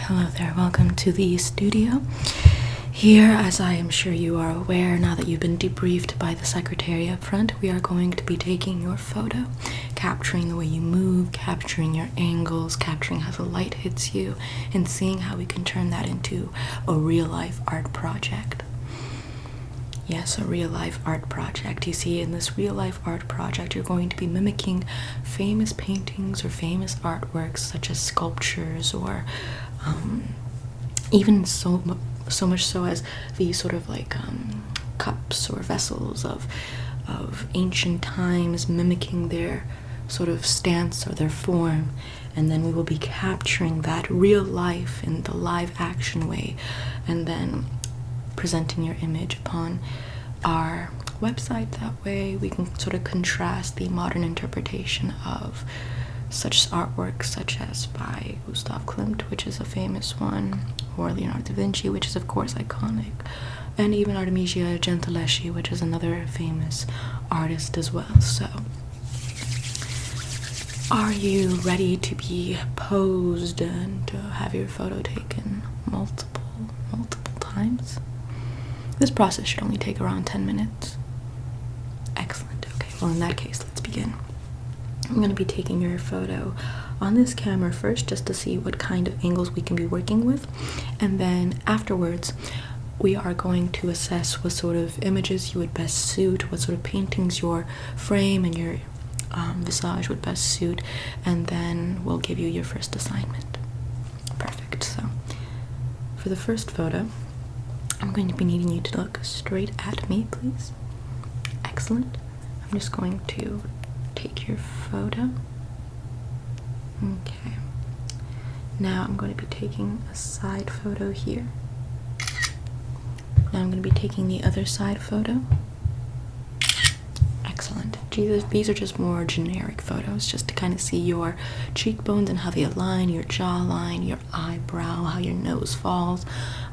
Hello there, welcome to the studio. Here, as I am sure you are aware, now that you've been debriefed by the secretary up front, we are going to be taking your photo, capturing the way you move, capturing your angles, capturing how the light hits you, and seeing how we can turn that into a real-life art project. Yes, a real-life art project. You see, in this real-life art project, you're going to be mimicking famous paintings or famous artworks, such as sculptures or even so much so as these sort of like cups or vessels of ancient times, mimicking their sort of stance or their form. And then we will be capturing that real life in the live action way, and then presenting your image upon our website. That way we can sort of contrast the modern interpretation of such artworks such as by Gustav Klimt, which is a famous one, or Leonardo da Vinci, which is of course iconic, and even Artemisia Gentileschi, which is another famous artist as well. So are you ready to be posed and to have your photo taken multiple times? This process should only take around 10 minutes. Excellent. Okay, well in that case, let's begin. I'm going to be taking your photo on this camera first, just to see what kind of angles we can be working with, and then afterwards we are going to assess what sort of images you would best suit, what sort of paintings your frame and your visage would best suit, and then we'll give you your first assignment. Perfect. So for the first photo, I'm going to be needing you to look straight at me, please. Excellent. I'm just going to take your photo. Okay. Now I'm going to be taking a side photo here. Now I'm going to be taking the other side photo. Excellent. These are just more generic photos, just to kind of see your cheekbones and how they align, your jawline, your eyebrow, how your nose falls,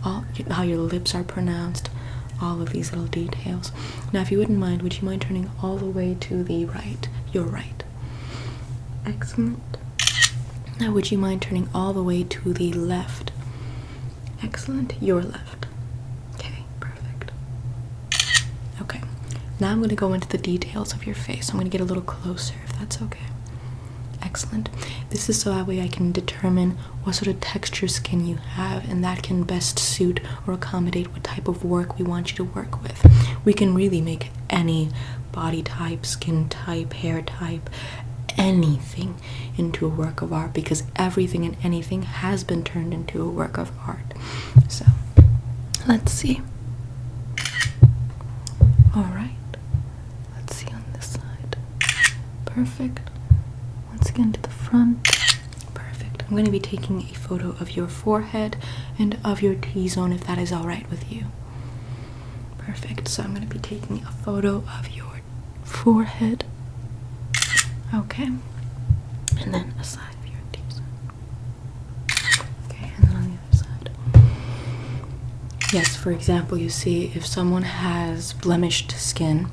how your lips are pronounced, all of these little details. Now, if you wouldn't mind, would you mind turning all the way to the right? Your right. Excellent. Now, would you mind turning all the way to the left? Excellent. Your left. Okay, perfect. Okay. Now I'm going to go into the details of your face. I'm going to get a little closer, if that's okay. Excellent. This is so that way I can determine what sort of texture skin you have, and that can best suit or accommodate what type of work we want you to work with. We can really make any body type, skin type, hair type, anything into a work of art, because everything and anything has been turned into a work of art. So let's see. All right. Let's see on this side. Perfect. Once again to the front. Perfect. I'm going to be taking a photo of your forehead and of your T-zone, if that is all right with you. Perfect. So I'm going to be taking a photo of your forehead. Okay. And then a side of your T-zone. Okay, and then on the other side. Yes, for example, you see, if someone has blemished skin,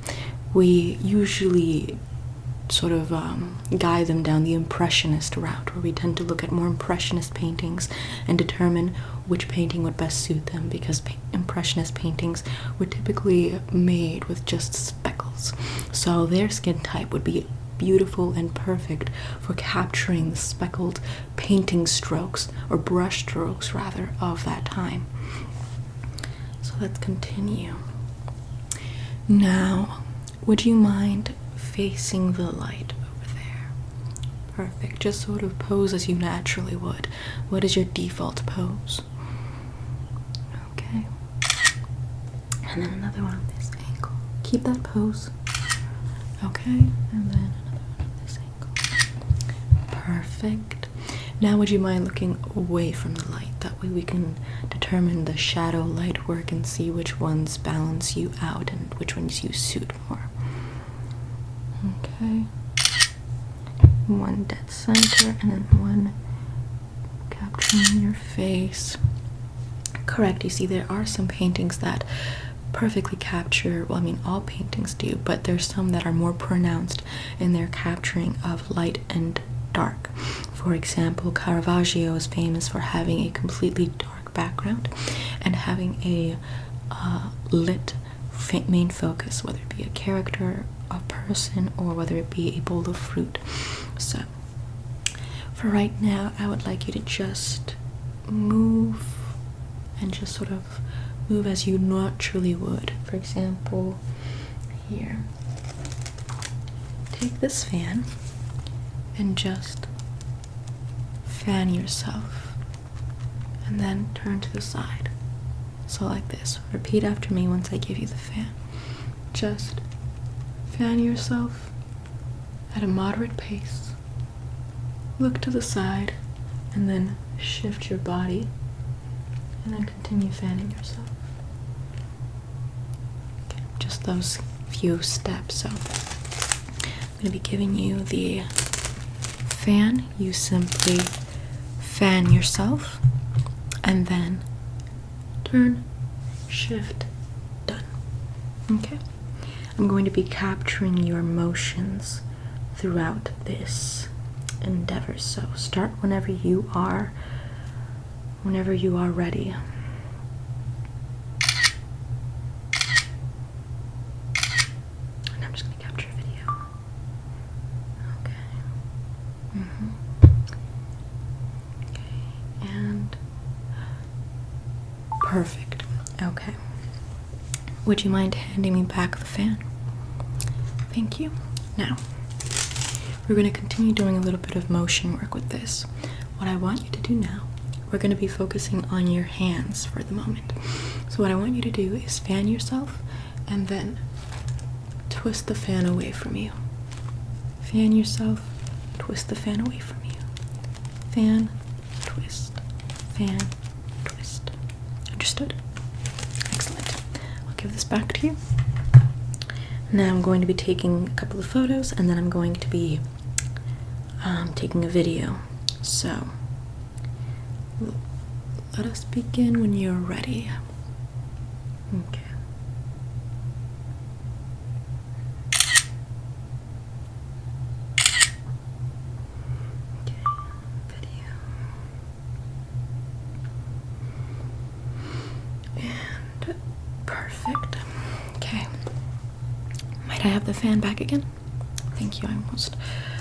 we usually sort of guide them down the impressionist route, where we tend to look at more impressionist paintings and determine which painting would best suit them, because impressionist paintings were typically made with just speckles, so their skin type would be beautiful and perfect for capturing the speckled painting strokes, or brush strokes rather, of that time. So let's continue. Now, would you mind facing the light over there? Perfect. Just sort of pose as you naturally would. What is your default pose? Okay. And then another one of this angle. Keep that pose. Okay. And then another one of this angle. Perfect. Now would you mind looking away from the light? That way we can determine the shadow light work and see which ones balance you out and which ones you suit more. Okay, one dead center, and then one capturing your face. Correct. You see, there are some paintings that perfectly capture, well, I mean, all paintings do, but there's some that are more pronounced in their capturing of light and dark. For example, Caravaggio is famous for having a completely dark background and having a lit main focus, whether it be a character, a person, or whether it be a bowl of fruit. So for right now, I would like you to just move and just sort of move as you naturally would. For example, here, take this fan and just fan yourself and then turn to the side. So like this. Repeat after me once I give you the fan. Just fan yourself at a moderate pace. Look to the side and then shift your body and then continue fanning yourself. Okay, just those few steps. So I'm going to be giving you the fan. You simply fan yourself and then turn, shift, done. Okay? I'm going to be capturing your motions throughout this endeavor. So start whenever you are ready. And I'm just going to capture video. Okay. Okay. And perfect. Okay. Would you mind handing me back the fan? Thank you. Now, we're going to continue doing a little bit of motion work with this. What I want you to do now, we're going to be focusing on your hands for the moment. So what I want you to do is fan yourself and then twist the fan away from you. Fan yourself, twist the fan away from you. Fan, twist, fan, twist. Understood? Excellent. I'll give this back to you. Now I'm going to be taking a couple of photos and then I'm going to be taking a video. So let us begin when you're ready. Okay. Video. And perfect. Okay. Might I have the fan back again? Thank you. I almost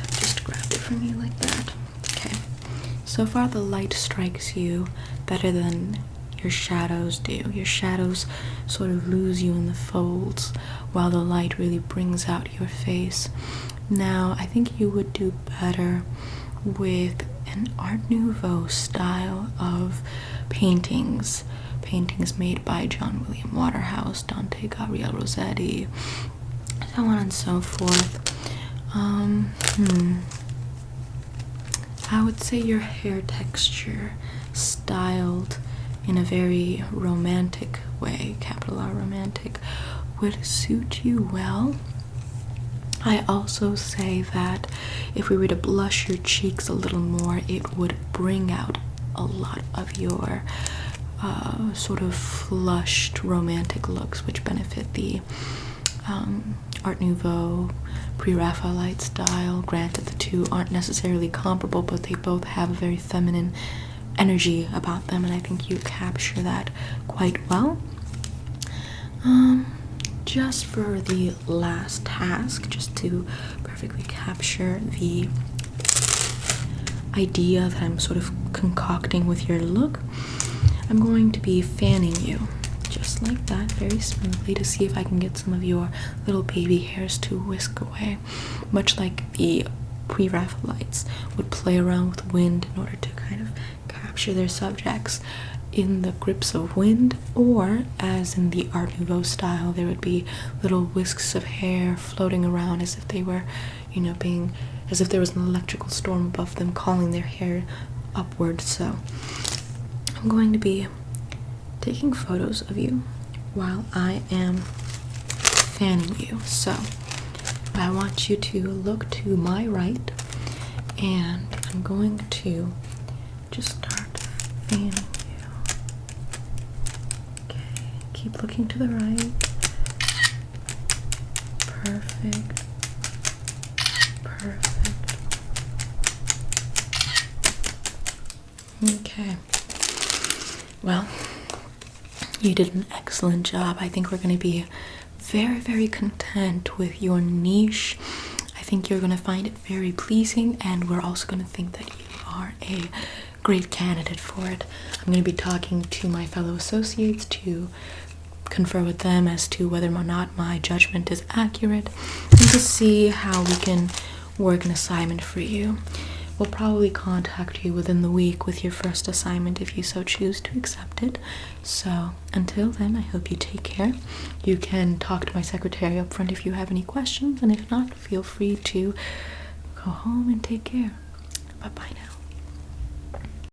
just grabbed it from you like that. Okay. So far the light strikes you better than your shadows do. Your shadows sort of lose you in the folds while the light really brings out your face. Now, I think you would do better with an Art Nouveau style of paintings. Paintings made by John William Waterhouse, Dante Gabriel Rossetti, so on and so forth. I would say your hair texture, styled in a very romantic way, capital R romantic, would suit you well. I also say that if we were to blush your cheeks a little more, it would bring out a lot of your sort of flushed romantic looks, which benefit the Art Nouveau, Pre-Raphaelite style. Granted, the two aren't necessarily comparable, but they both have a very feminine energy about them, and I think you capture that quite well. Just for the last task, just to perfectly capture the idea that I'm sort of concocting with your look, I'm going to be fanning you just like that, very smoothly, to see if I can get some of your little baby hairs to whisk away, much like the Pre-Raphaelites would play around with wind in order to kind of capture their subjects in the grips of wind, or as in the Art Nouveau style, there would be little whisks of hair floating around as if they were, as if there was an electrical storm above them calling their hair upward. So I'm going to be taking photos of you while I am fanning you. So I want you to look to my right, and I'm going to just start fanning you. Okay, keep looking to the right. Perfect. Perfect. Okay. Well, you did an excellent job. I think we're going to be very, very content with your niche. I think you're going to find it very pleasing, and we're also going to think that you are a great candidate for it. I'm going to be talking to my fellow associates to confer with them as to whether or not my judgment is accurate and to see how we can work an assignment for you. We'll probably contact you within the week with your first assignment if you so choose to accept it. So until then, I hope you take care. You can talk to my secretary up front if you have any questions, and if not, feel free to go home and take care. Bye-bye now.